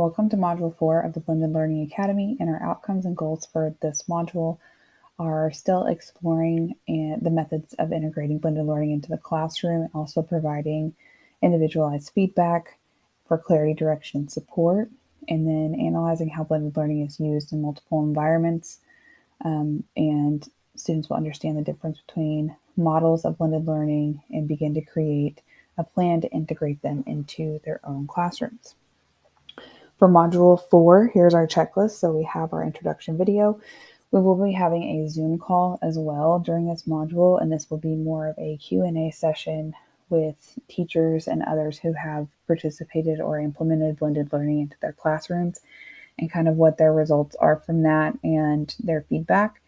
Welcome to Module 4 of the Blended Learning Academy, and our outcomes and goals for this module are still exploring the methods of integrating blended learning into the classroom and also providing individualized feedback for clarity, direction, and support, and then analyzing how blended learning is used in multiple environments. And students will understand the difference between models of blended learning and begin to create a plan to integrate them into their own classrooms. For Module 4, here's our checklist. So we have our introduction video. We will be having a Zoom call as well during this module, and this will be more of a Q&A session with teachers and others who have participated or implemented blended learning into their classrooms and kind of what their results are from that and their feedback.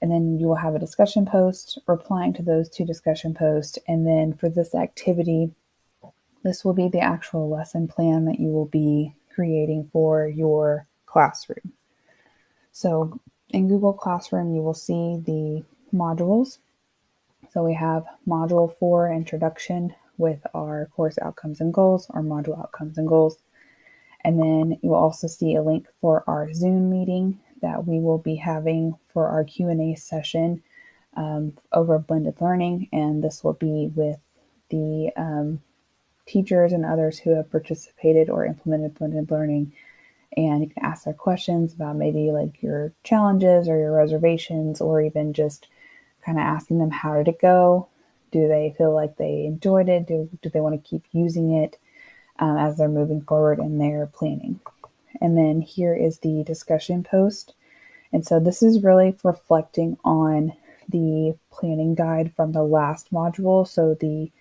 And then you will have a discussion post replying to those 2 discussion posts. And then for this activity, this will be the actual lesson plan that you will be creating for your classroom. So in Google Classroom, you will see the modules. So we have Module 4, Introduction, with our course outcomes and goals, our module outcomes and goals. And then you will also see a link for our Zoom meeting that we will be having for our Q&A session over blended learning. And this will be with the teachers and others who have participated or implemented blended learning, and you can ask their questions about maybe like your challenges or your reservations, or even just kind of asking them, how did it go? Do they feel like they enjoyed it? Do they want to keep using it as they're moving forward in their planning? And then here is the discussion post. And so this is really reflecting on the planning guide from the last module. So the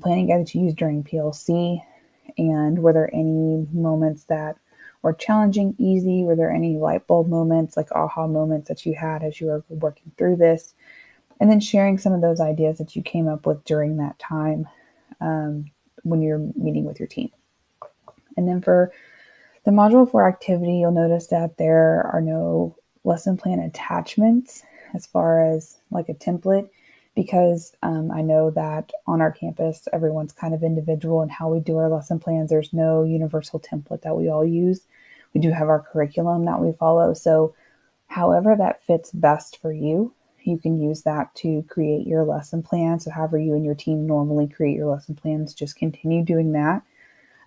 planning guide that you used during PLC, and were there any moments that were challenging, easy? Were there any light bulb moments, like aha moments that you had as you were working through this? And then sharing some of those ideas that you came up with during that time when you're meeting with your team. And then for the Module 4 activity, you'll notice that there are no lesson plan attachments as far as like a template, because I know that on our campus, everyone's kind of individual in how we do our lesson plans. There's no universal template that we all use. We do have our curriculum that we follow. So however that fits best for you, you can use that to create your lesson plan. So however you and your team normally create your lesson plans, just continue doing that.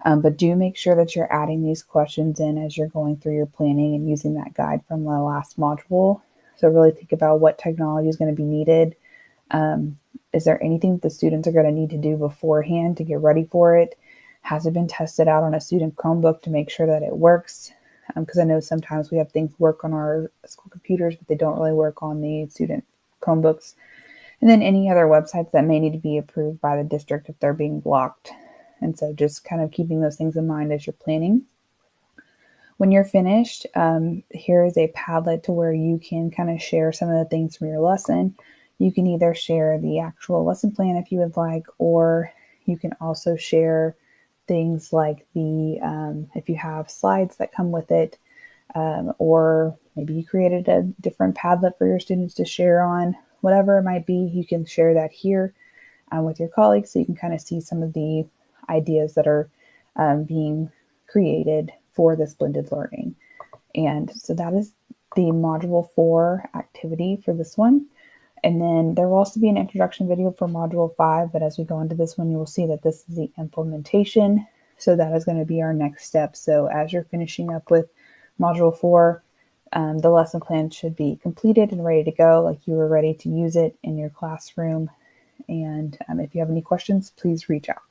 But do make sure that you're adding these questions in as you're going through your planning and using that guide from the last module. So really think about what technology is going to be needed. Is there anything that the students are going to need to do beforehand to get ready for it? Has it been tested out on a student Chromebook to make sure that it works? Because I know sometimes we have things work on our school computers, but they don't really work on the student Chromebooks. And then any other websites that may need to be approved by the district if they're being blocked. And so just kind of keeping those things in mind as you're planning. When you're finished, here is a Padlet to where you can kind of share some of the things from your lesson. You can either share the actual lesson plan if you would like, or you can also share things like if you have slides that come with it, or maybe you created a different Padlet for your students to share on, whatever it might be, you can share that here with your colleagues so you can kind of see some of the ideas that are being created for this blended learning. And so that is the Module 4 activity for this one. And then there will also be an introduction video for Module 5, but as we go into this one, you will see that this is the implementation. So that is going to be our next step. So as you're finishing up with Module 4, the lesson plan should be completed and ready to go, like you were ready to use it in your classroom. And if you have any questions, please reach out.